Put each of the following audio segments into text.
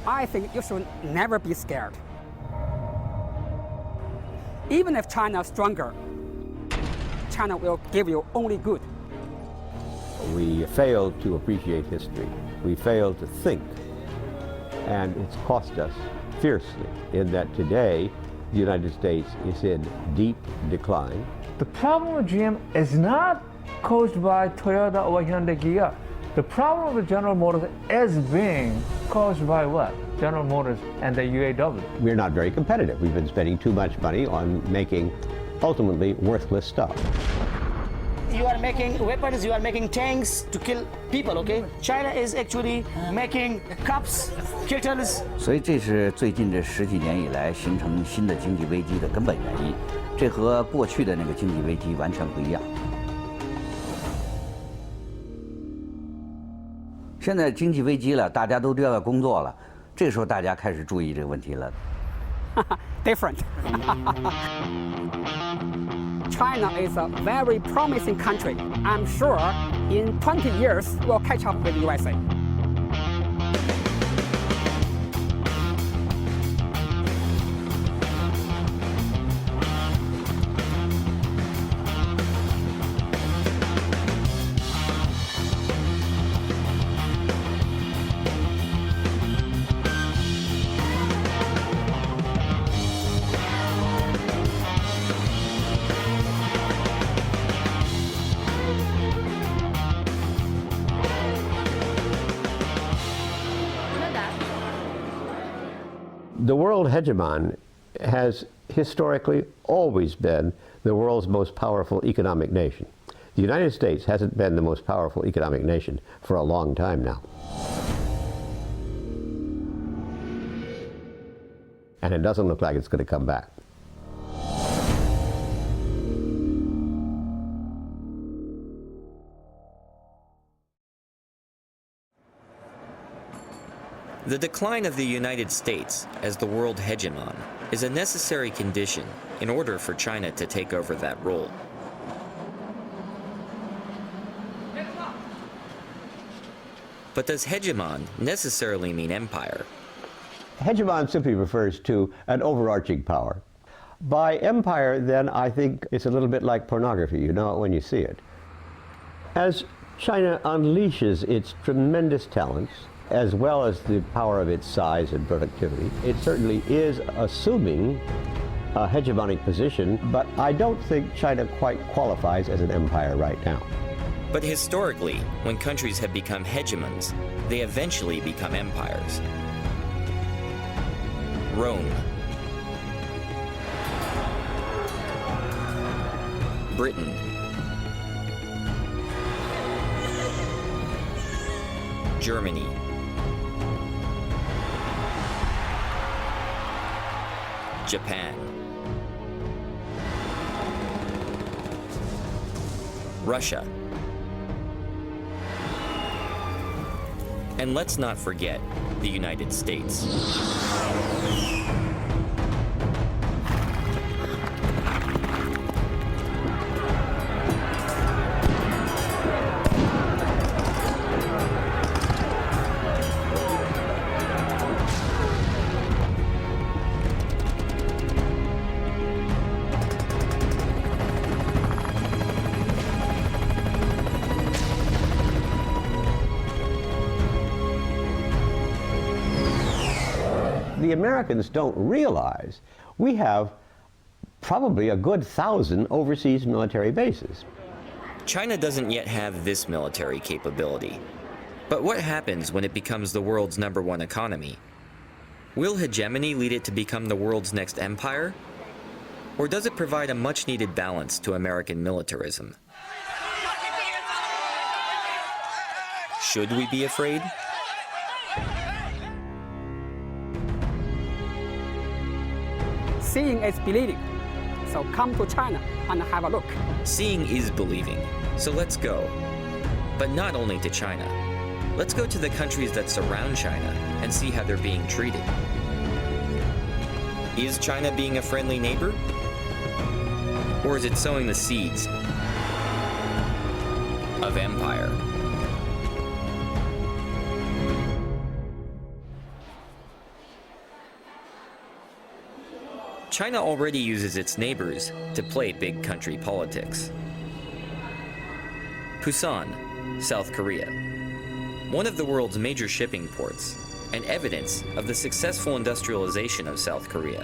I think you should never be scared. Even if China is stronger, China will give you only good. We fail to appreciate history. We fail to think. And it's cost us fiercely in that today the United States is in deep decline. The problem with GM is not caused by Toyota or Hyundai Kia. The problem with General Motors is being caused by what? General Motors and the UAW. We're not very competitive. We've been spending too much money on making ultimately worthless stuff. You are making weapons, you are making tanks to kill people, okay? China is actually making cups, kettles. 所以这是最近这10几年以来形成新的经济危机的根本原因，这和过去的那个经济危机完全不一样。现在经济危机了，大家都丢掉工作了，这时候大家开始注意这个问题了。Different. China is a very promising country. I'm sure in 20 years we'll catch up with USA. The world hegemon has historically always been the world's most powerful economic nation. The United States hasn't been the most powerful economic nation for a long time now. And it doesn't look like it's going to come back. The decline of the United States as the world hegemon is a necessary condition in order for China to take over that role. But does hegemon necessarily mean empire? Hegemon simply refers to an overarching power. By empire, then, I think it's a little bit like pornography. You know it when you see it. As China unleashes its tremendous talents, as well as the power of its size and productivity, it certainly is assuming a hegemonic position, but I don't think China quite qualifies as an empire right now. But historically, when countries have become hegemons, they eventually become empires. Rome, Britain, Germany, Japan, Russia, and let's not forget the United States. The Americans don't realize we have probably a good 1,000 overseas military bases. China doesn't yet have this military capability. But what happens when it becomes the world's #1 economy? Will hegemony lead it to become the world's next empire? Or does it provide a much-needed balance to American militarism? Should we be afraid? Seeing is believing. So come to China and have a look. Seeing is believing, so let's go. But not only to China. Let's go to the countries that surround China and see how they're being treated. Is China being a friendly neighbor? Or is it sowing the seeds of empire? China already uses its neighbors to play big country politics. Busan, South Korea. One of the world's major shipping ports, and evidence of the successful industrialization of South Korea,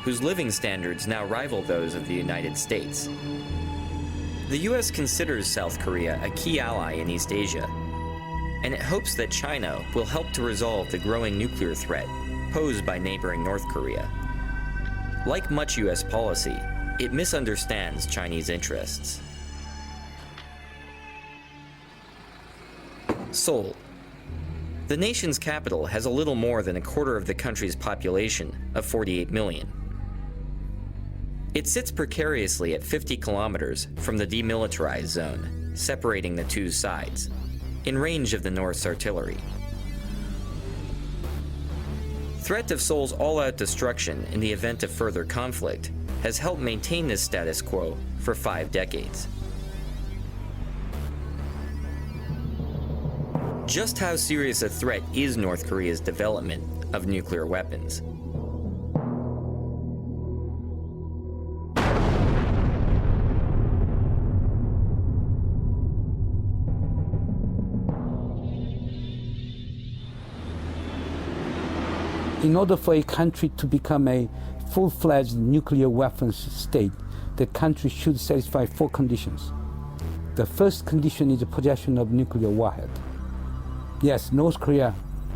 whose living standards now rival those of the United States. The US considers South Korea a key ally in East Asia, and it hopes that China will help to resolve the growing nuclear threat posed by neighboring North Korea. Like much US policy, it misunderstands Chinese interests. Seoul. The nation's capital has a little more than a quarter of the country's population of 48 million. It sits precariously at 50 kilometers from the demilitarized zone, separating the two sides, in range of the North's artillery. Threat of Seoul's all-out destruction in the event of further conflict has helped maintain this status quo for 5 decades. Just how serious a threat is North Korea's development of nuclear weapons? In order for a country to become a full-fledged nuclear weapons state, the country should satisfy 4 conditions. The first condition is the possession of nuclear warhead. Yes, North Korea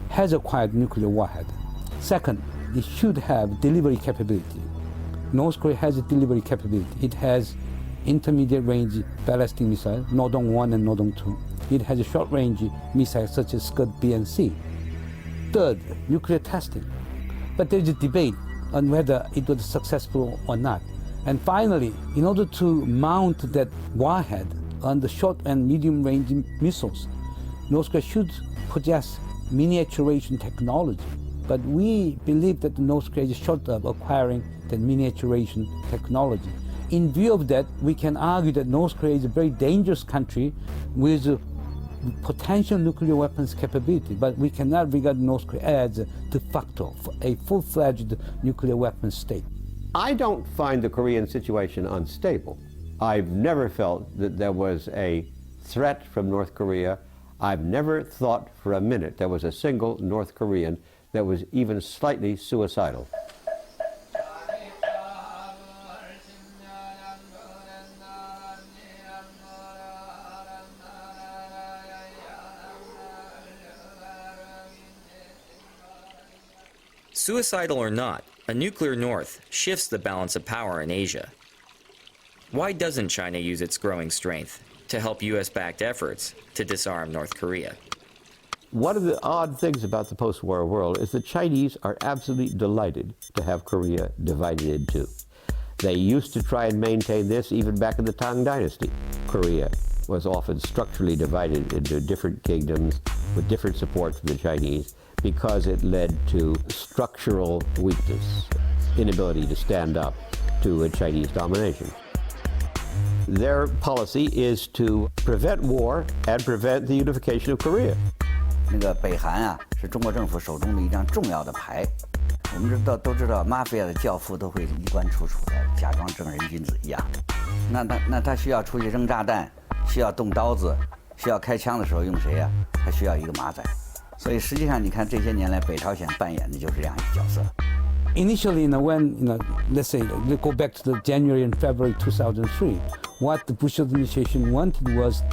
has acquired nuclear warhead. Second, it should have delivery capability. North Korea has a delivery capability. It has intermediate-range ballistic missile, Nodong-1 and Nodong-2. It has a short-range missiles such as Scud B and C. Third, nuclear testing. But there is a debate on whether it was successful or not. And finally, in order to mount that warhead on the short and medium-range missiles, North Korea should possess miniaturization technology. But we believe that North Korea is short of acquiring that miniaturization technology. In view of that, we can argue that North Korea is a very dangerous country with potential nuclear weapons capability, but we cannot regard North Korea as de facto a full-fledged nuclear weapons state. I don't find the Korean situation unstable. I've never felt that there was a threat from North Korea. I've never thought for a minute there was a single North Korean that was even slightly suicidal. Suicidal or not, a nuclear North shifts the balance of power in Asia. Why doesn't China use its growing strength to help US-backed efforts to disarm North Korea? One of the odd things about the post-war world is the Chinese are absolutely delighted to have Korea divided in 2. They used to try and maintain this even back in the Tang Dynasty. Korea was often structurally divided into different kingdoms with different support from the Chinese, because it led to structural weakness, inability to stand up to a Chinese domination. Their policy is to prevent war and prevent the unification of Korea. 那个北韩啊，是中国政府手中的一张重要的牌。我们都知道，马菲亚的教父都会衣冠楚楚的，假装正人君子一样。那他需要出去扔炸弹，需要动刀子，需要开枪的时候用谁呀？他需要一个马仔。 所以实际上，你看这些年来，北朝鲜扮演的就是这样一个角色。 Initially, when let's say we go back to the January and February 2003, what the Bush administration wanted was,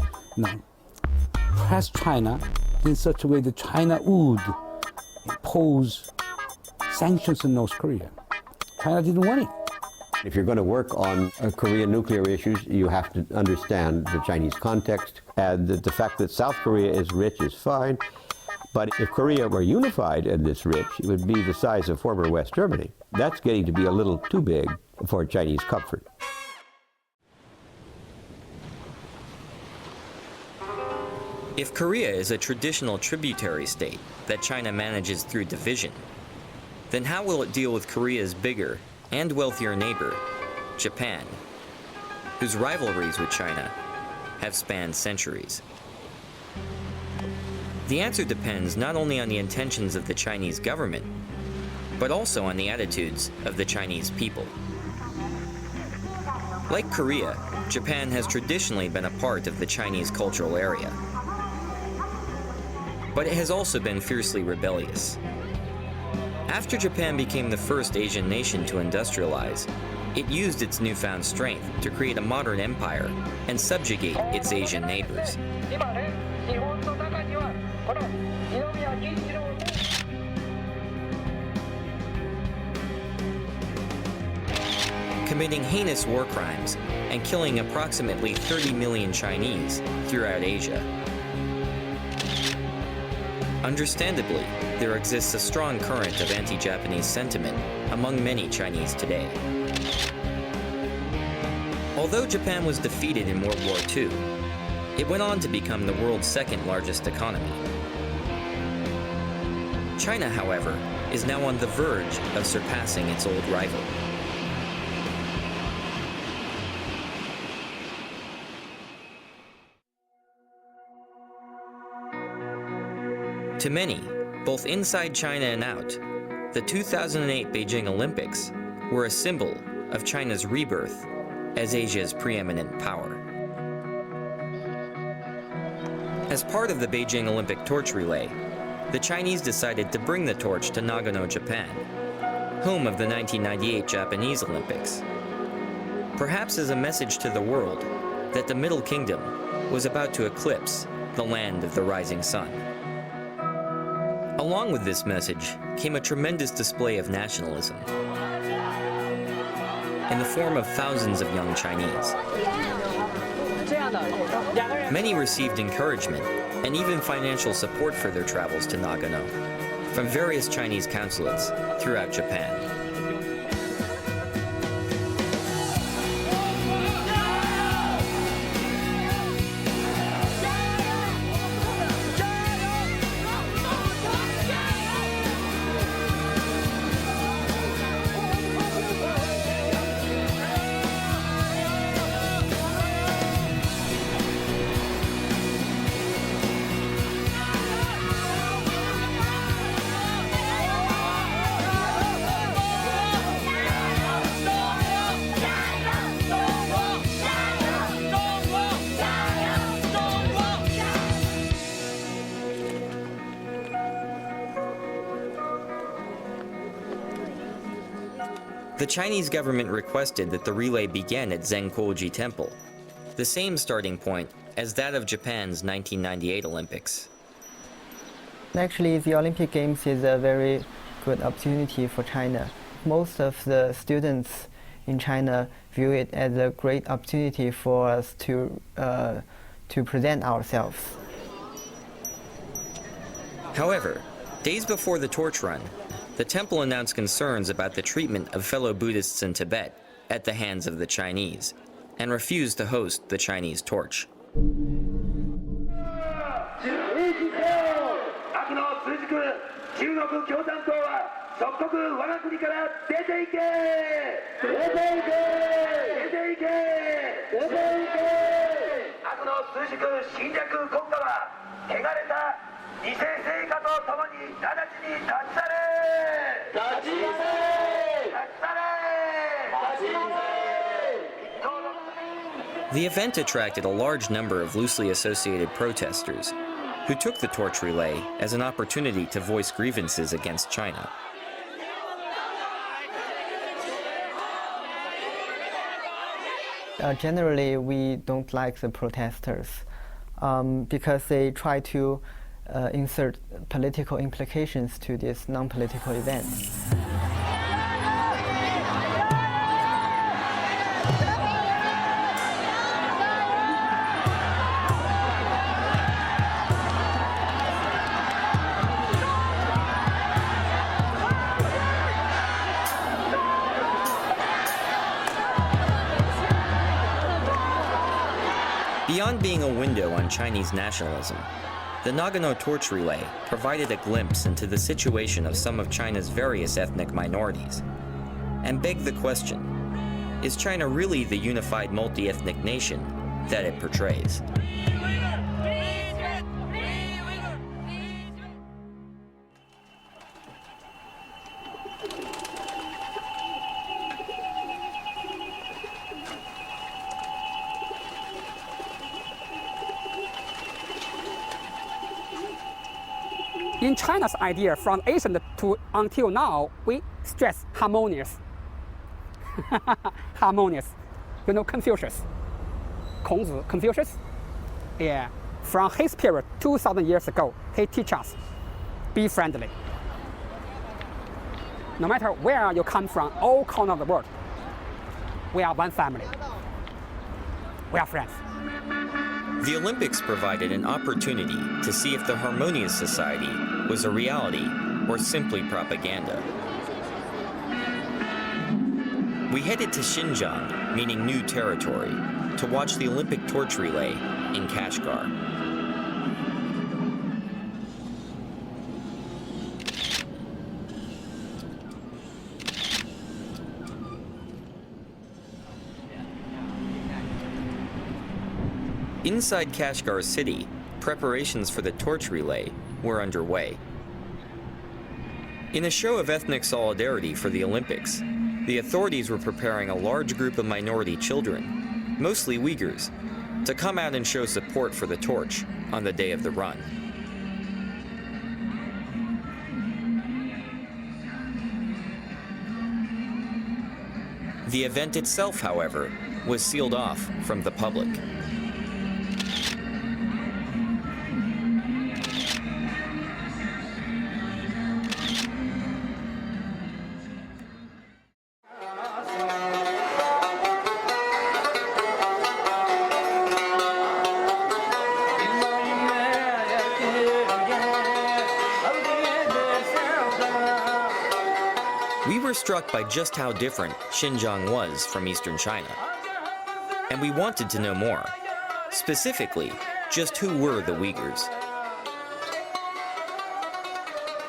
press China in such a way that China would impose sanctions on North Korea. China didn't want it. If you're going to work on Korean nuclear issues, you have to understand the Chinese context, and the fact that South Korea is rich is fine. But if Korea were unified and this rich, it would be the size of former West Germany. That's getting to be a little too big for Chinese comfort. If Korea is a traditional tributary state that China manages through division, then how will it deal with Korea's bigger and wealthier neighbor, Japan, whose rivalries with China have spanned centuries? The answer depends not only on the intentions of the Chinese government, but also on the attitudes of the Chinese people. Like Korea, Japan has traditionally been a part of the Chinese cultural area. But it has also been fiercely rebellious. After Japan became the first Asian nation to industrialize, it used its newfound strength to create a modern empire and subjugate its Asian neighbors. Committing heinous war crimes and killing approximately 30 million Chinese throughout Asia. Understandably, there exists a strong current of anti-Japanese sentiment among many Chinese today. Although Japan was defeated in World War II, it went on to become the world's second largest economy. China, however, is now on the verge of surpassing its old rival. To many, both inside China and out, the 2008 Beijing Olympics were a symbol of China's rebirth as Asia's preeminent power. As part of the Beijing Olympic torch relay, the Chinese decided to bring the torch to Nagano, Japan, home of the 1998 Japanese Olympics. Perhaps as a message to the world that the Middle Kingdom was about to eclipse the land of the rising sun. Along with this message came a tremendous display of nationalism in the form of thousands of young Chinese. Many received encouragement and even financial support for their travels to Nagano from various Chinese consulates throughout Japan. The Chinese government requested that the relay begin at Zengguoji Temple, the same starting point as that of Japan's 1998 Olympics. Actually, the Olympic Games is a very good opportunity for China. Most of the students in China view it as a great opportunity for us to present ourselves. However, days before the torch run, the temple announced concerns about the treatment of fellow Buddhists in Tibet at the hands of the Chinese, and refused to host the Chinese torch. The event attracted a large number of loosely associated protesters who took the torch relay as an opportunity to voice grievances against China. Generally, we don't like the protesters because they try to insert political implications to this non-political event. Beyond being a window on Chinese nationalism, the Nagano torch relay provided a glimpse into the situation of some of China's various ethnic minorities, and begged the question, is China really the unified multi-ethnic nation that it portrays? In China's idea, from ancient to until now, we stress harmonious. Harmonious. You know Confucius? Kongzi, Confucius? Yeah. From his period, 2,000 years ago, he teaches us, be friendly. No matter where you come from, all corners of the world, we are one family. We are friends. The Olympics provided an opportunity to see if the harmonious society was a reality or simply propaganda. We headed to Xinjiang, meaning new territory, to watch the Olympic torch relay in Kashgar. Inside Kashgar city, preparations for the torch relay were underway. In a show of ethnic solidarity for the Olympics, the authorities were preparing a large group of minority children, mostly Uyghurs, to come out and show support for the torch on the day of the run. The event itself, however, was sealed off from the public. We were struck by just how different Xinjiang was from eastern China. And we wanted to know more. Specifically, just who were the Uyghurs?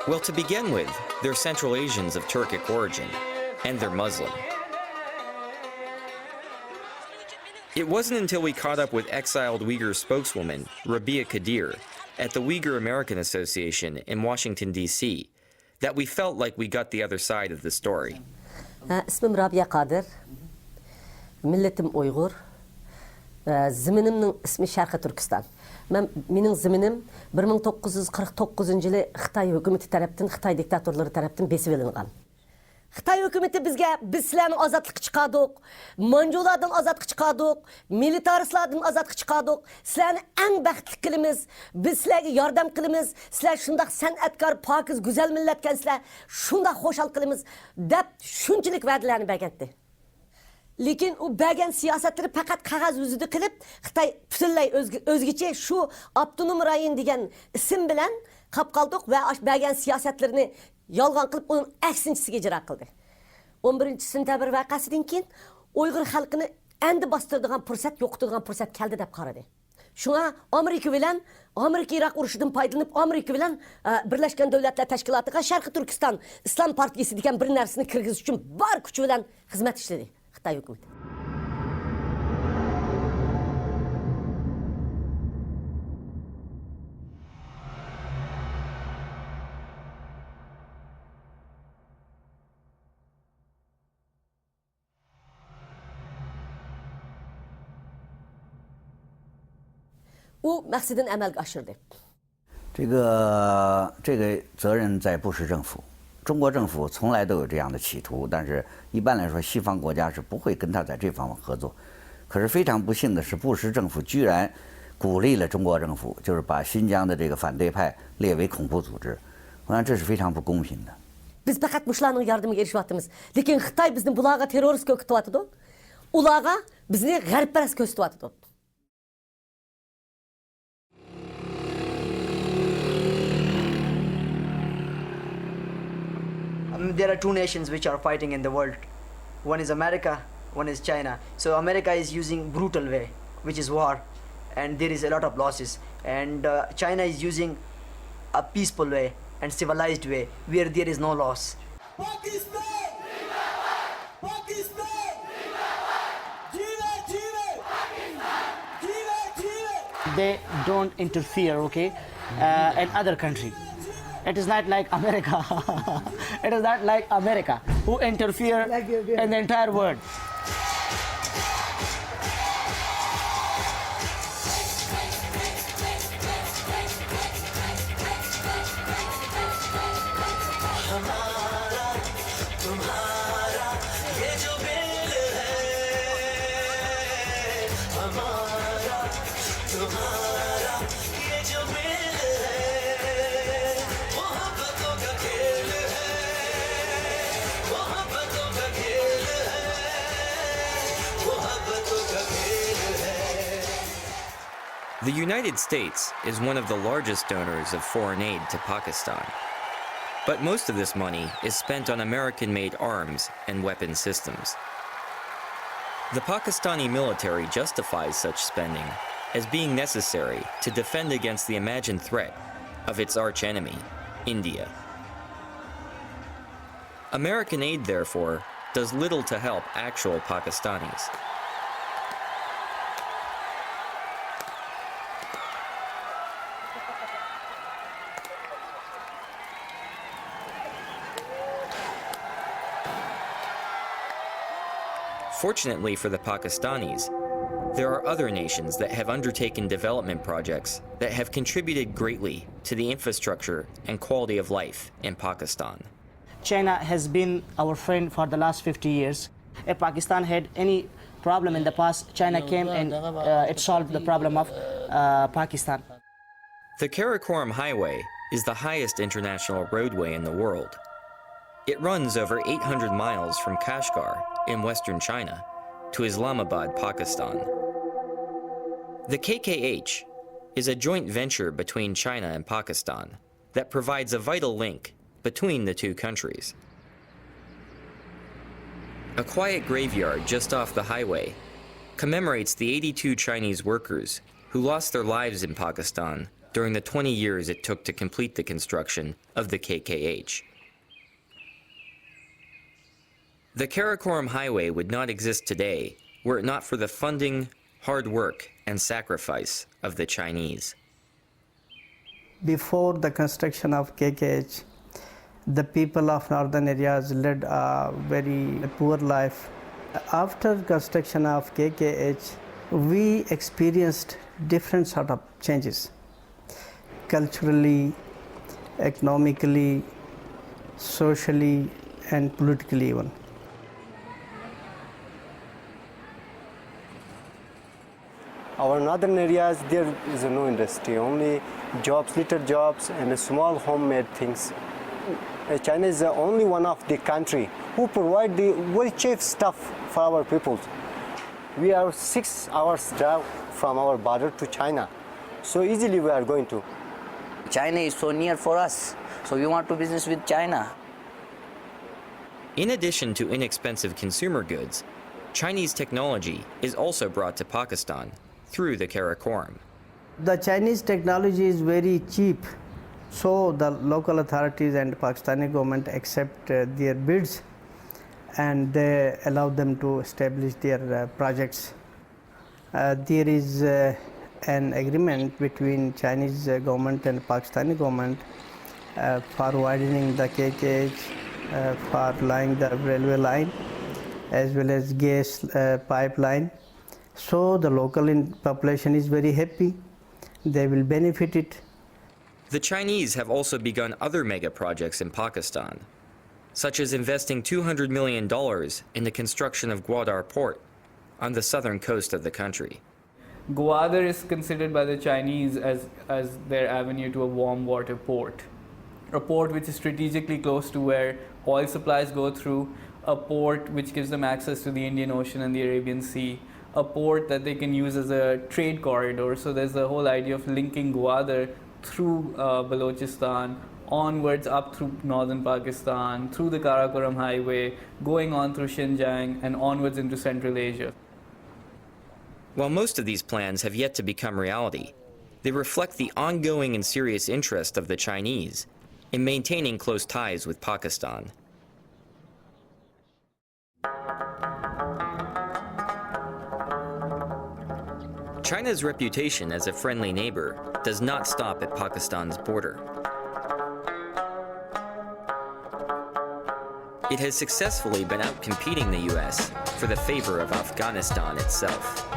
Well, to begin with, they're Central Asians of Turkic origin, and they're Muslim. It wasn't until we caught up with exiled Uyghur spokeswoman Rabia Kadir at the Uyghur American Association in Washington, D.C., that we felt like we got the other side of the story. İsmim Rabia Kadir, milletim Uyghur, ziminimnin ismi Şarkı Türkistan. Mening ziminim 1949 yılı Xitay hükümeti tarafından, Xitay diktatorları tarafından besip elingan. Xitay hükümeti biz sizlerden azatlık çıkardık, Manjulardan azatlık çıkardık, militaristlardan azatlık çıkardık. Sizlerden en bəxtli kılımız, biz sizlerge yardım kılımız, sizler şundak sanatkar, pakiz, güzel milletken sizler şundak hoşal kılımız, dep şunçilik verdilerini bergetti. Lekin o bergen siyasetleri fakat kağız yüzüdü kılıp, Xitay pütülley özgüçe şu Abdunum Rayin degen isim bilen kapkaldık ve bergen siyasetlerini yalgan kılıp onun eksinçisiga icra kıldı. 11 sentabr vakasından keyin Uyghur halkını endi bastırdıgan fırsat, yo'qotadigan fırsat keldi deb qaradı. Şuna Amerika Irak urushidan foydalanib, Amerika bilan Birlashgan Davlatlar Tashkilotiga Sharqiy Turkiston Islom partiyasi degan bir narsani kirgizish uchun bor kuchi bilan xizmat ishladi Xitoy hukumati. O maksadını amalga oshirdi. 这个责任在布什政府，中国政府从来都有这样的企图，但是一般来说，西方国家是不会跟他在这方面合作。可是非常不幸的是，布什政府居然鼓励了中国政府，就是把新疆的这个反对派列为恐怖组织。我想这是非常不公平的。Biz faqat mushlarning yordamiga erishyapmiz. Lekin Xitoy bizni bularga terrorist ko'rsatyapti. Ularga bizni g'arbparast ko'rsatyapti. There are two nations which are fighting in the world. One is America, one is China. So America is using brutal way, which is war, and there is a lot of losses. And China is using a peaceful way and civilized way, where there is no loss. Pakistan! Pakistan! They don't interfere, okay, in other country. It is not like America. It is not like America who interfere in the entire world. The United States is one of the largest donors of foreign aid to Pakistan. But most of this money is spent on American-made arms and weapon systems. The Pakistani military justifies such spending as being necessary to defend against the imagined threat of its archenemy, India. American aid, therefore, does little to help actual Pakistanis. Fortunately for the Pakistanis, there are other nations that have undertaken development projects that have contributed greatly to the infrastructure and quality of life in Pakistan. China has been our friend for the last 50 years. If Pakistan had any problem in the past, China came and it solved the problem of Pakistan. The Karakoram Highway is the highest international roadway in the world. It runs over 800 miles from Kashgar in western China to Islamabad, Pakistan. The KKH is a joint venture between China and Pakistan that provides a vital link between the two countries. A quiet graveyard just off the highway commemorates the 82 Chinese workers who lost their lives in Pakistan during the 20 years it took to complete the construction of the KKH. The Karakoram Highway would not exist today were it not for the funding, hard work, and sacrifice of the Chinese. Before the construction of KKH, the people of northern areas led a very poor life. After construction of KKH, we experienced different sort of changes, culturally, economically, socially, and politically even. Our northern areas, there is no industry, only jobs, little jobs and small homemade things. China is the only one of the country who provide the very cheap stuff for our people. We are 6 hours drive from our border to China, so easily we are going to. China is so near for us, so we want to business with China. In addition to inexpensive consumer goods, Chinese technology is also brought to Pakistan through the Karakoram. The Chinese technology is very cheap, so the local authorities and Pakistani government accept their bids and they allow them to establish their projects. There is an agreement between Chinese government and Pakistani government for widening the KKH, for laying the railway line as well as gas pipeline. So the local population is very happy. They will benefit it. The Chinese have also begun other mega projects in Pakistan, such as investing $200 million in the construction of Gwadar Port on the southern coast of the country. Gwadar is considered by the Chinese as their avenue to a warm water port. A port which is strategically close to where oil supplies go through, a port which gives them access to the Indian Ocean and the Arabian Sea, a port that they can use as a trade corridor. So there's the whole idea of linking Gwadar through Balochistan, onwards up through northern Pakistan, through the Karakoram Highway, going on through Xinjiang and onwards into Central Asia. While most of these plans have yet to become reality, they reflect the ongoing and serious interest of the Chinese in maintaining close ties with Pakistan. China's reputation as a friendly neighbor does not stop at Pakistan's border. It has successfully been outcompeting the US for the favor of Afghanistan itself.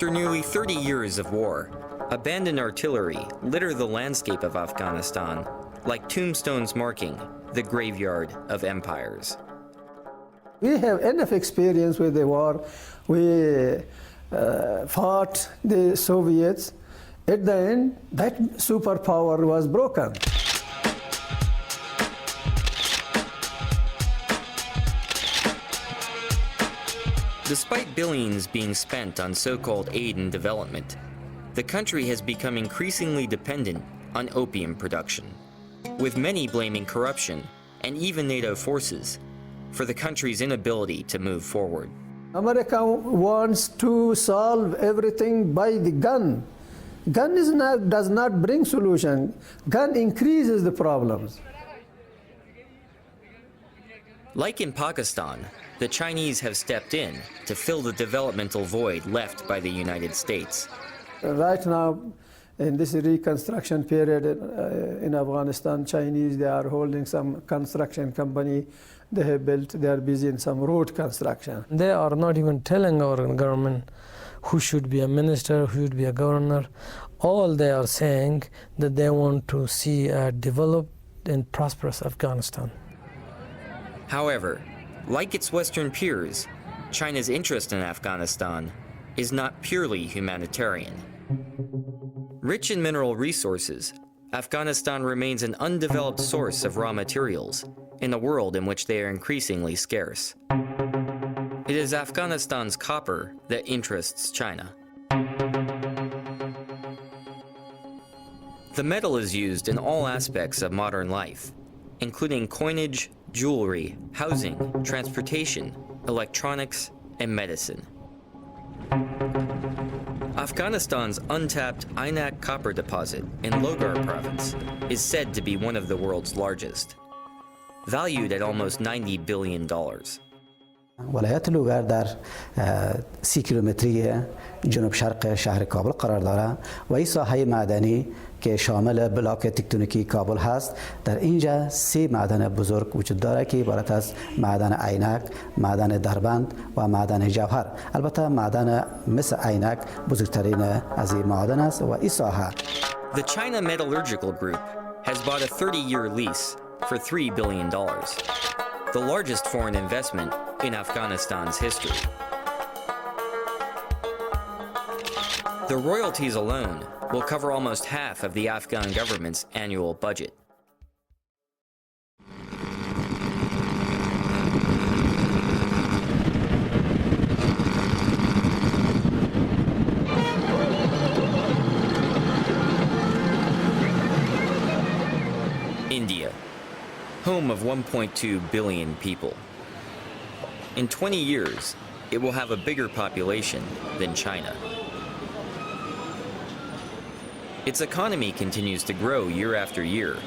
After nearly 30 years of war, abandoned artillery litter the landscape of Afghanistan like tombstones marking the graveyard of empires. We have enough experience with the war. We fought the Soviets. At the end, that superpower was broken. Despite billions being spent on so-called aid and development, the country has become increasingly dependent on opium production, with many blaming corruption and even NATO forces for the country's inability to move forward. America wants to solve everything by the gun. Gun does not bring solution. Gun increases the problems. Like in Pakistan, the Chinese have stepped in to fill the developmental void left by the United States. Right now, in this reconstruction period in Afghanistan, Chinese, they are holding some construction company they have built. They are busy in some road construction. They are not even telling our government who should be a minister, who should be a governor. All they are saying that they want to see a developed and prosperous Afghanistan. However, like its Western peers, China's interest in Afghanistan is not purely humanitarian. Rich in mineral resources, Afghanistan remains an undeveloped source of raw materials in a world in which they are increasingly scarce. It is Afghanistan's copper that interests China. The metal is used in all aspects of modern life, including coinage, jewelry, housing, transportation, electronics, and medicine. Afghanistan's untapped Aynak copper deposit in Logar province is said to be one of the world's largest, valued at almost $90 billion. ولایت لوگر در 30 کیلومتری جنوب شرق شهر کابل قرار دارد و این ساحه معدنی که شامل بلاک تکتونیکی کابل هست. در اینجا 3 معدن بزرگ وجود دارد که عبارت از معدن عینک، معدن دربند و معدن جوهر. البته معدن مثل عینک بزرگترین از این معدن است و این ساحه. The China Metallurgical Group has bought a 30-year lease for $3 billion, the largest foreign investment in Afghanistan's history. The royalties alone will cover almost half of the Afghan government's annual budget. India, home of 1.2 billion people. In 20 years, it will have a bigger population than China. Its economy continues to grow year after year,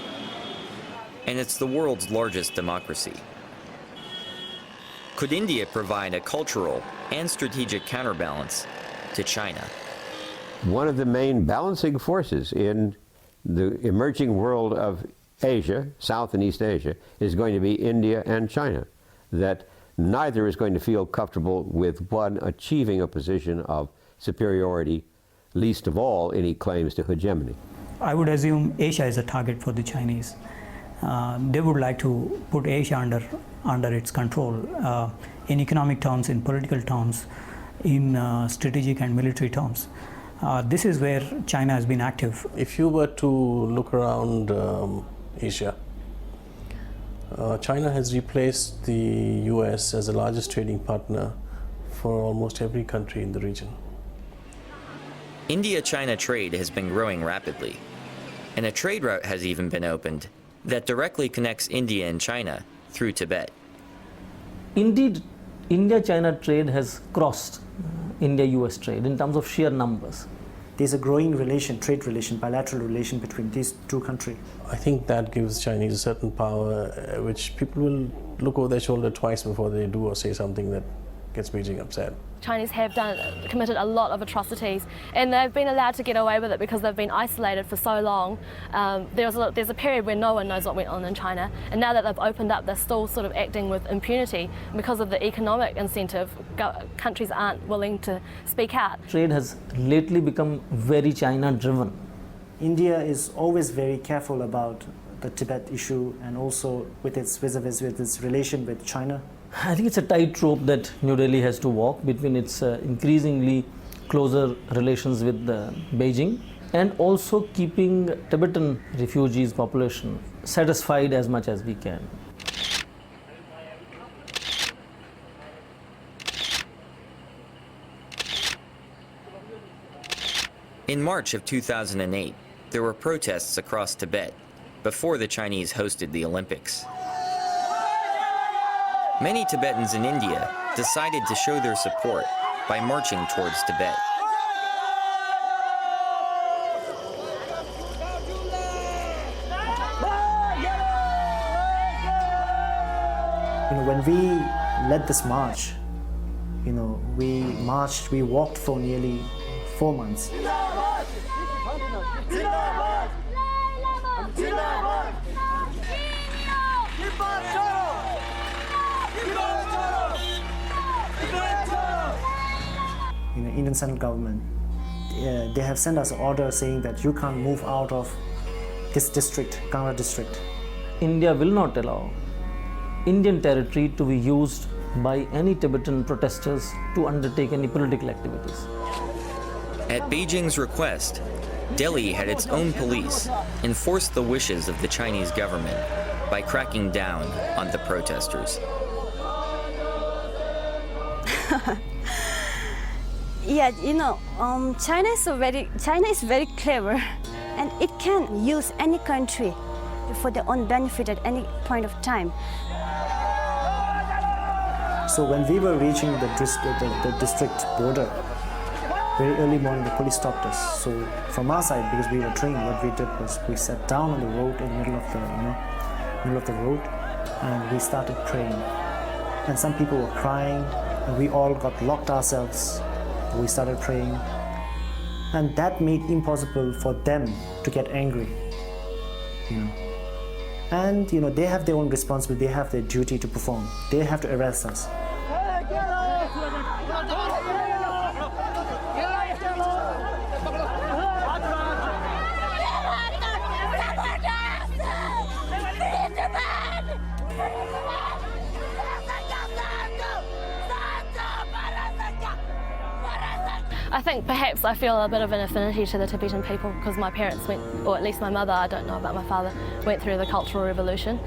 and it's the world's largest democracy. Could India provide a cultural and strategic counterbalance to China? One of the main balancing forces in the emerging world of Asia, South and East Asia, is going to be India and China. That neither is going to feel comfortable with one achieving a position of superiority, least of all any claims to hegemony. I would assume Asia is a target for the Chinese. They would like to put Asia under its control in economic terms, in political terms, in strategic and military terms. This is where China has been active. If you were to look around Asia, China has replaced the US as the largest trading partner for almost every country in the region. India-China trade has been growing rapidly, and a trade route has even been opened that directly connects India and China through Tibet. Indeed, India-China trade has crossed India-US trade in terms of sheer numbers. There's a growing trade relation, bilateral relation between these two countries. I think that gives Chinese a certain power which people will look over their shoulder twice before they do or say something that gets Beijing upset. Chinese have committed a lot of atrocities, and they've been allowed to get away with it because they've been isolated for so long. There's a period where no one knows what went on in China, and now that they've opened up, they're still sort of acting with impunity because of the economic incentive. Countries aren't willing to speak out. Trade has lately become very China-driven. India is always very careful about the Tibet issue and also with its vis-a-vis with its relation with China. I think it's a tightrope that New Delhi has to walk between its increasingly closer relations with Beijing and also keeping Tibetan refugees population satisfied as much as we can. In March of 2008, there were protests across Tibet before the Chinese hosted the Olympics. Many Tibetans in India decided to show their support by marching towards Tibet. When we led this march, we walked for nearly 4 months. Indian central government, they have sent us an order saying that you can't move out of this district, Kangra district. India will not allow Indian territory to be used by any Tibetan protesters to undertake any political activities. At Beijing's request, Delhi had its own police enforce the wishes of the Chinese government by cracking down on the protesters. Yeah, China is very clever, and it can use any country for their own benefit at any point of time. So when we were reaching the district border, very early morning the police stopped us. So from our side, because we were trained, what we did was we sat down on the road in the middle of the road, and we started praying. And some people were crying, and we all got locked ourselves. We started praying, and that made it impossible for them to get angry. And they have their own responsibility, they have their duty to perform. They have to arrest us. I think perhaps I feel a bit of an affinity to the Tibetan people because my parents went, or at least my mother, I don't know about my father, went through the Cultural Revolution.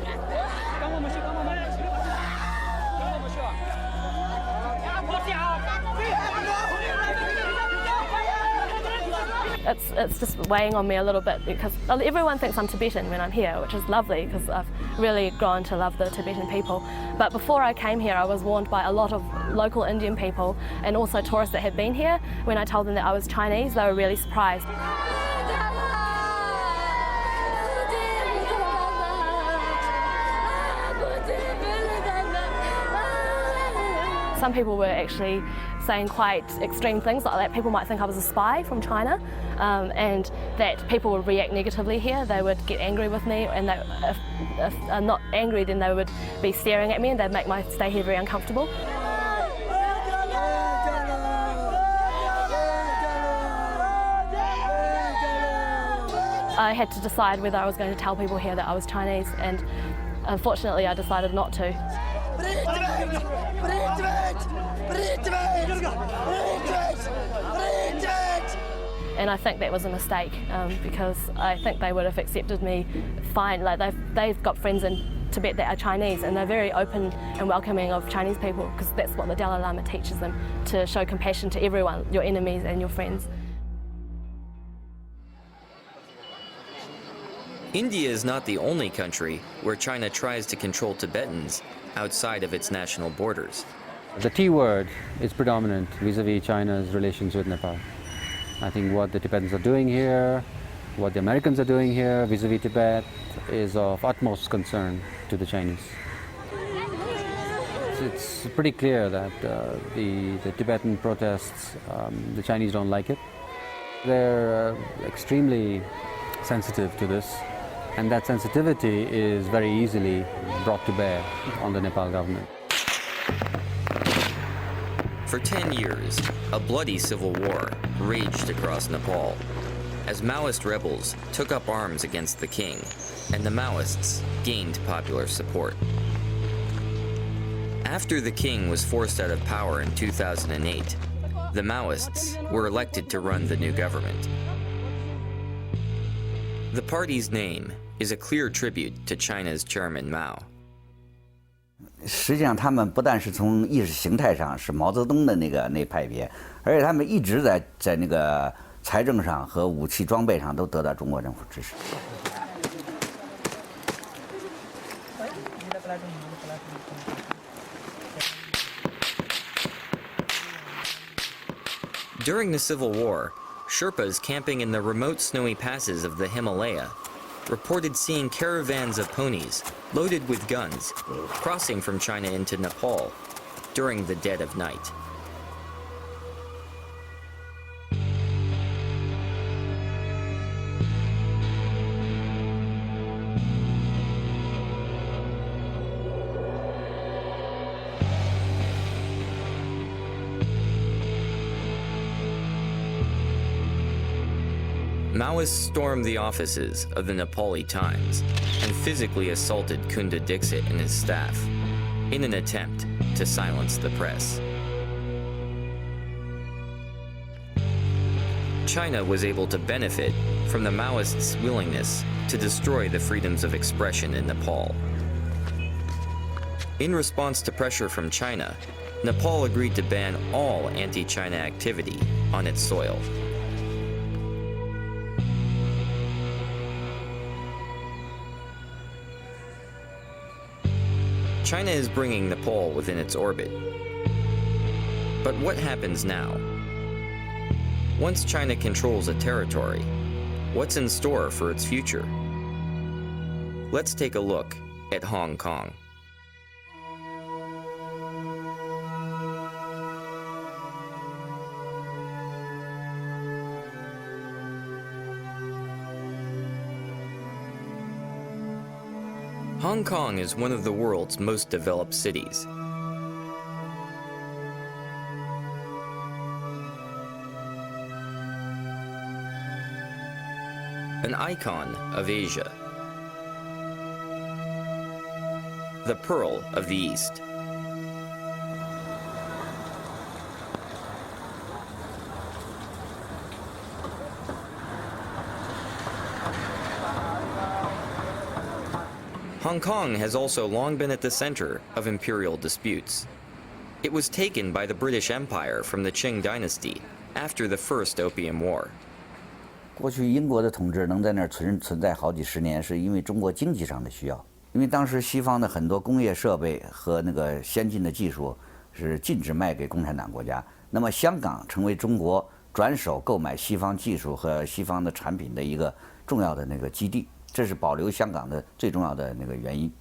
It's just weighing on me a little bit because everyone thinks I'm Tibetan when I'm here, which is lovely because I've really grown to love the Tibetan people. But before I came here, I was warned by a lot of local Indian people and also tourists that had been here. When I told them that I was Chinese, they were really surprised. Some people were actually saying quite extreme things like that people might think I was a spy from China, and that people would react negatively here. They would get angry with me, and if I'm not angry, then they would be staring at me and they'd make my stay here very uncomfortable. I had to decide whether I was going to tell people here that I was Chinese, and unfortunately I decided not to. And I think that was a mistake because I think they would have accepted me fine. Like they've got friends in Tibet that are Chinese, and they're very open and welcoming of Chinese people because that's what the Dalai Lama teaches them, to show compassion to everyone, your enemies and your friends. India is not the only country where China tries to control Tibetans outside of its national borders. The T word is predominant vis-a-vis China's relations with Nepal. I think what the Tibetans are doing here, what the Americans are doing here vis-a-vis Tibet is of utmost concern to the Chinese. it's pretty clear that the Tibetan protests, the Chinese don't like it. They're extremely sensitive to this, and that sensitivity is very easily brought to bear on the Nepal government. For 10 years, a bloody civil war raged across Nepal as Maoist rebels took up arms against the king, and the Maoists gained popular support. After the king was forced out of power in 2008, the Maoists were elected to run the new government. The party's name is a clear tribute to China's chairman Mao. 实际上，他们不但是从意识形态上是毛泽东的那派别，而且他们一直在那个财政上和武器装备上都得到中国政府支持。During the Civil War, Sherpas camping in the remote snowy passes of the Himalaya reported seeing caravans of ponies loaded with guns crossing from China into Nepal during the dead of night. Maoists stormed the offices of the Nepali Times and physically assaulted Kunda Dixit and his staff in an attempt to silence the press. China was able to benefit from the Maoists' willingness to destroy the freedoms of expression in Nepal. In response to pressure from China, Nepal agreed to ban all anti-China activity on its soil. China is bringing Nepal within its orbit. But what happens now? Once China controls a territory, what's in store for its future? Let's take a look at Hong Kong. Hong Kong is one of the world's most developed cities. An icon of Asia. The Pearl of the East. Hong Kong has also long been at the center of imperial disputes. It was taken by the British Empire from the Qing dynasty after the First Opium War. 过去英国的统治能在那儿存在好几十年，是因为中国经济上的需要。因为当时西方的很多工业设备和那个先进的技术是禁止卖给共产党国家，那么香港成为中国转手购买西方技术和西方的产品的一个重要的那个基地。 这是保留香港的最重要的那个原因。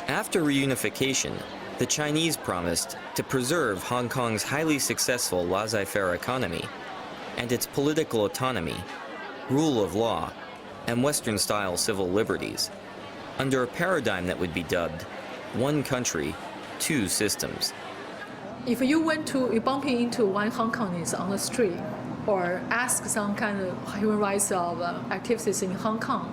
After reunification, the Chinese promised to preserve Hong Kong's highly successful laissez-faire economy and its political autonomy, rule of law, and Western-style civil liberties, under a paradigm that would be dubbed "one country, two systems." If you bumping into one Hong Kongese on the street, or ask some kind of human rights of activities in Hong Kong,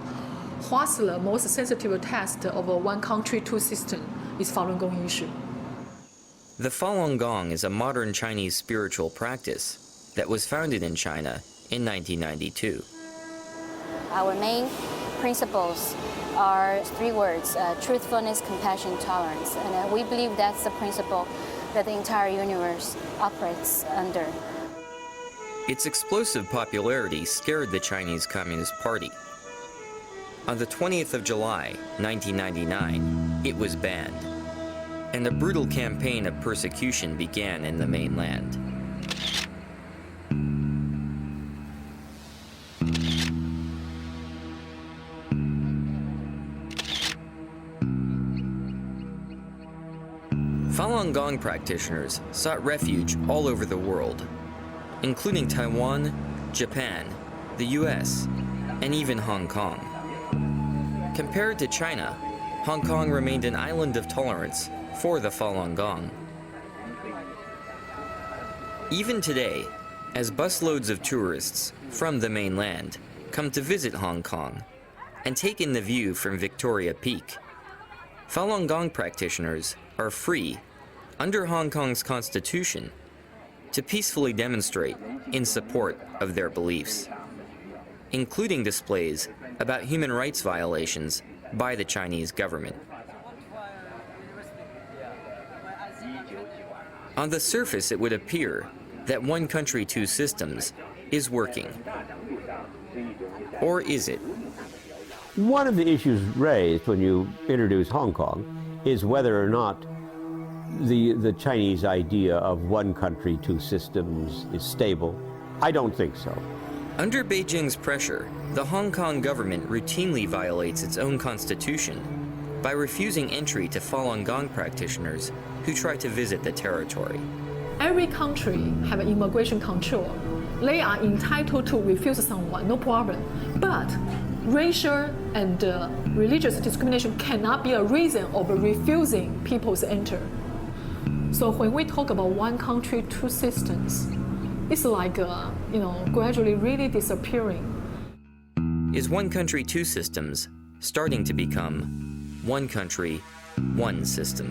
what's the most sensitive test of a one country, two system is Falun Gong issue. The Falun Gong is a modern Chinese spiritual practice that was founded in China in 1992. Our main principles are three words: truthfulness, compassion, tolerance. And we believe that's the principle that the entire universe operates under. Its explosive popularity scared the Chinese Communist Party. On the 20th of July, 1999, it was banned, and a brutal campaign of persecution began in the mainland. Falun Gong practitioners sought refuge all over the world, including Taiwan, Japan, the US, and even Hong Kong. Compared to China, Hong Kong remained an island of tolerance for the Falun Gong. Even today, as busloads of tourists from the mainland come to visit Hong Kong and take in the view from Victoria Peak, Falun Gong practitioners are free, under Hong Kong's constitution, to peacefully demonstrate in support of their beliefs, including displays about human rights violations by the Chinese government. On the surface, it would appear that one country, two systems is working. Or is it? One of the issues raised when you introduce Hong Kong is whether or not the Chinese idea of one country, two systems is stable. I don't think so. Under Beijing's pressure, the Hong Kong government routinely violates its own constitution by refusing entry to Falun Gong practitioners who try to visit the territory. Every country have immigration control. They are entitled to refuse someone, no problem. But racial and religious discrimination cannot be a reason of refusing people to enter. So when we talk about one country, two systems, it's like, gradually really disappearing. Is one country, two systems starting to become one country, one system?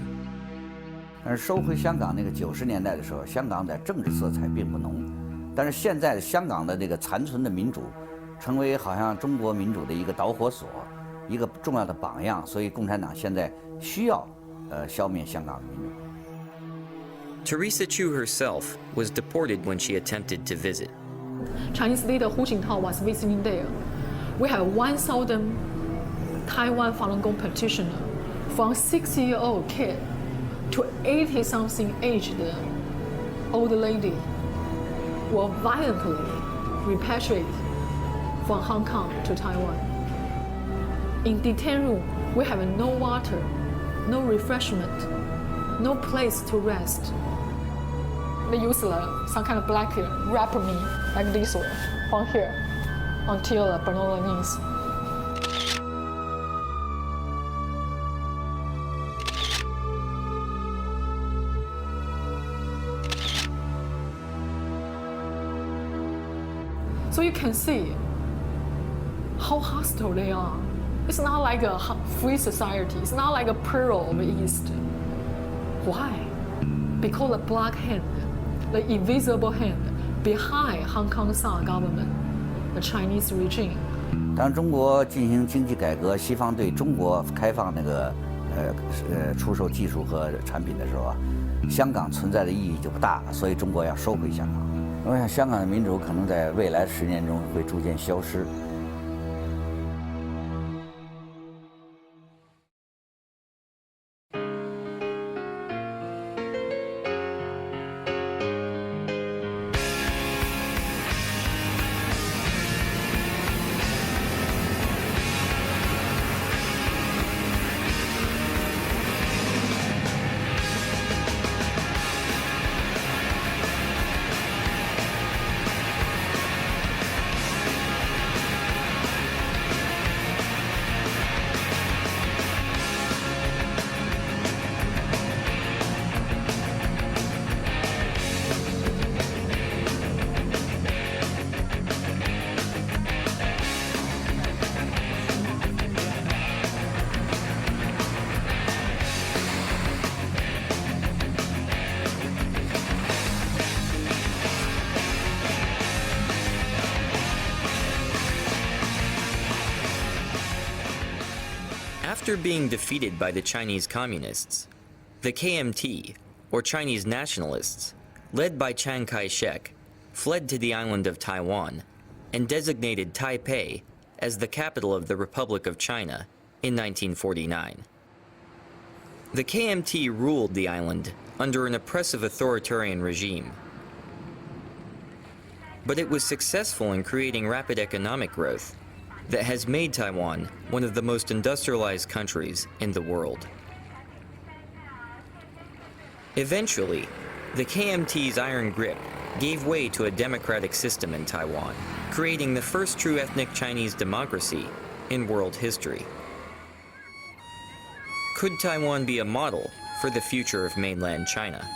但是收回香港那个90年代的时候，香港的政治色彩并不浓，但是现在的香港的这个残存的民主，成为好像中国民主的一个导火索，一个重要的榜样，所以共产党现在需要消灭香港的民主。 Teresa Chu herself was deported when she attempted to visit. Chinese leader Hu Jintao was visiting there. We have 1,000 Taiwan Falun Gong practitioners, from 6-year-old kid to 80-something aged old lady, were violently repatriated from Hong Kong to Taiwan. In detention room, we have no water, no refreshment, no place to rest. They use some kind of blanket, wrap me like this way, from here, until below the knees. So you can see how hostile they are. It's not like a free society. It's not like a pearl of the East. Why? Because the black hand, the invisible hand behind Hong Kong's government, the Chinese regime. 当中国进行经济改革，西方对中国开放那个出售技术和产品的时候啊，香港存在的意义就不大，所以中国要收回香港。我想香港的民主可能在未来10年中会逐渐消失。 After being defeated by the Chinese Communists, the KMT, or Chinese nationalists, led by Chiang Kai-shek, fled to the island of Taiwan and designated Taipei as the capital of the Republic of China in 1949. The KMT ruled the island under an oppressive authoritarian regime, but it was successful in creating rapid economic growth that has made Taiwan one of the most industrialized countries in the world. Eventually, the KMT's iron grip gave way to a democratic system in Taiwan, creating the first true ethnic Chinese democracy in world history. Could Taiwan be a model for the future of mainland China?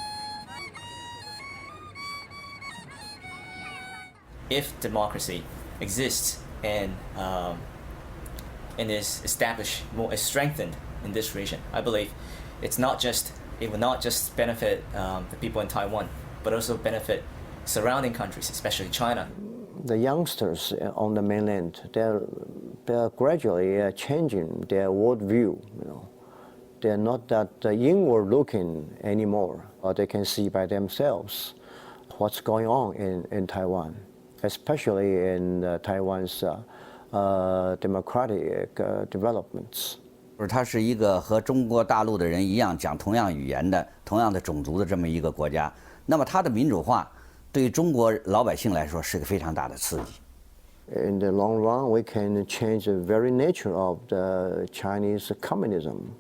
If democracy exists and is established, more strengthened in this region, I believe it will not just benefit the people in Taiwan, but also benefit surrounding countries, especially China. The youngsters on the mainland, they're gradually changing their worldview. They're not that inward-looking anymore. They can see by themselves what's going on in Taiwan, especially in Taiwan's democratic developments. 它是一个和中国大陆的人一样讲同样语言的、同样的种族的这么一个国家，那么它的民主化对中国老百姓来说是个非常大的刺激。In the long run, we can change the very nature of the Chinese communism,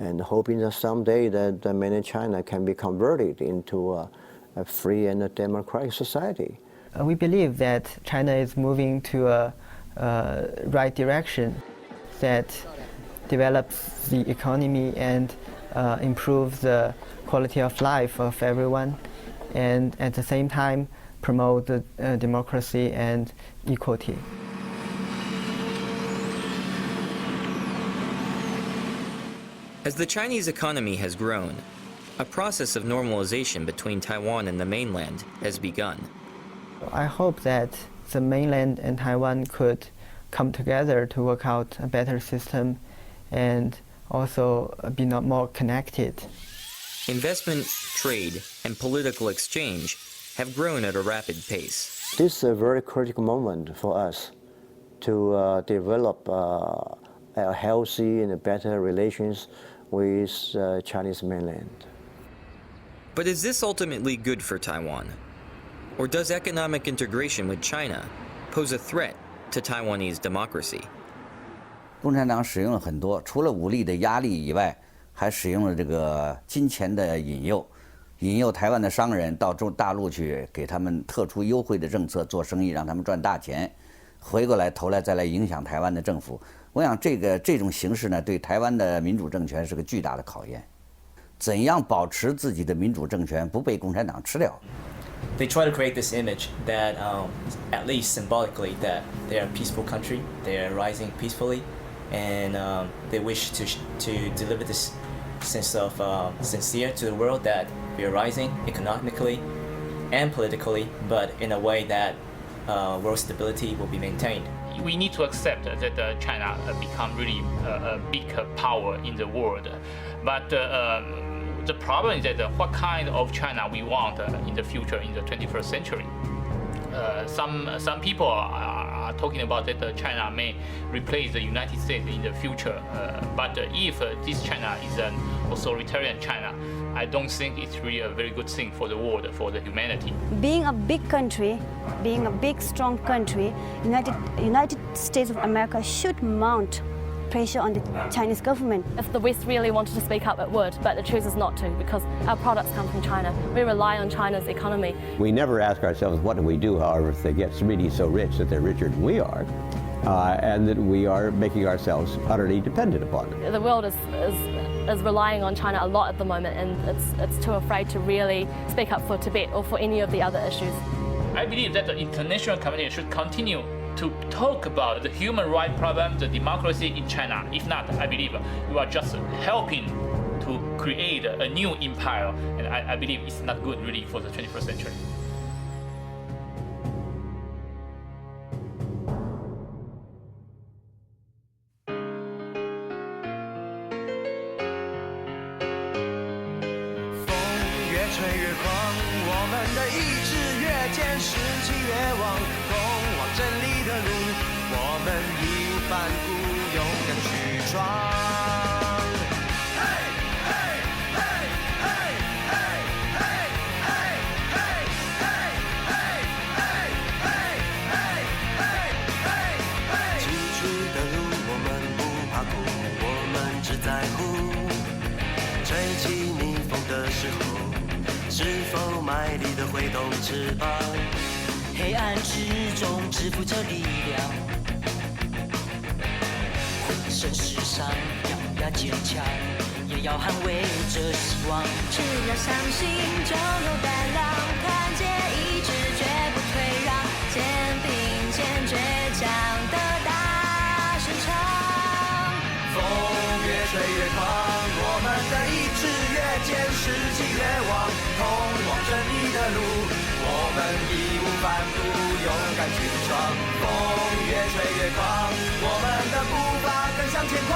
and hoping that someday that mainland China can be converted into a free and a democratic society. We believe that China is moving to a right direction that develops the economy and improves the quality of life of everyone, and at the same time promote the democracy and equality. As the Chinese economy has grown, a process of normalization between Taiwan and the mainland has begun. I hope that the mainland and Taiwan could come together to work out a better system and also be more connected. Investment, trade, and political exchange have grown at a rapid pace. This is a very critical moment for us to develop a healthy and better relations with Chinese mainland. But is this ultimately good for Taiwan? Or does economic integration with China pose a threat to Taiwanese democracy? 共产党使用了很多，除了武力的压力以外，还使用了这个金钱的引诱，引诱台湾的商人到大陆去，给他们特殊优惠的政策做生意，让他们赚大钱，回过来头来再来影响台湾的政府。我想这种形式呢，对台湾的民主政权是个巨大的考验。怎样保持自己的民主政权不被共产党吃掉？ They try to create this image that, at least symbolically, that they are a peaceful country, they are rising peacefully, and they wish to deliver this sense of sincere to the world that we are rising economically and politically, but in a way that world stability will be maintained. We need to accept that China become really a big power in the world, but the problem is that what kind of China we want in the future, in the 21st century. Some people are talking about that China may replace the United States in the future. But if this China is an authoritarian China, I don't think it's really a very good thing for the world, for the humanity. Being a big country, being a big, strong country, United States of America should mount pressure on the Chinese government. If the West really wanted to speak up, it would, but it chooses not to because our products come from China. We rely on China's economy. We never ask ourselves, what do we do, however, if they get really so rich that they're richer than we are, and that we are making ourselves utterly dependent upon them. The world is relying on China a lot at the moment, and it's too afraid to really speak up for Tibet or for any of the other issues. I believe that the international community should continue to talk about the human rights problem, the democracy in China. If not, I believe you are just helping to create a new empire, and I believe it's not good really for the 21st century. 否卖力地挥动翅膀？黑暗之中支付着力量，浑身是伤，咬牙坚强，也要捍卫着希望。只要相信，就有胆量，团结一致，绝不退让，肩并肩，倔强的大声唱。风越吹越狂，我们的意志越坚，士气越旺，通往胜利的路，我们义无反顾，勇敢去闯。风越吹越狂，我们的步伐更向前跨，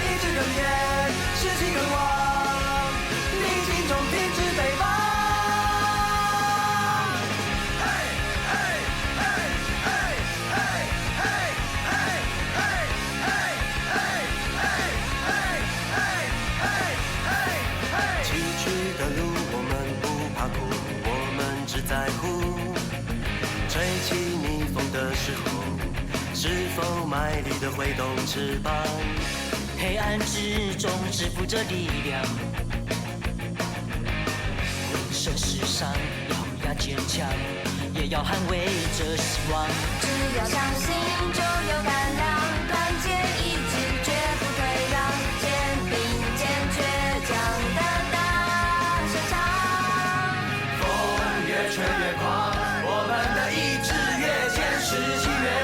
意志更坚，士气更旺，逆境中停止北方。崎岖的路我们不怕苦，我们只在乎吹起逆风的时候，是否卖力地挥动翅膀？黑暗之中支付着力量，浑身是伤，咬牙坚强，也要捍卫着希望。只要相信，就有胆量，团结一致，绝不退让，肩并肩，倔强的大声唱。风越吹越狂，我们的意志越坚，士气越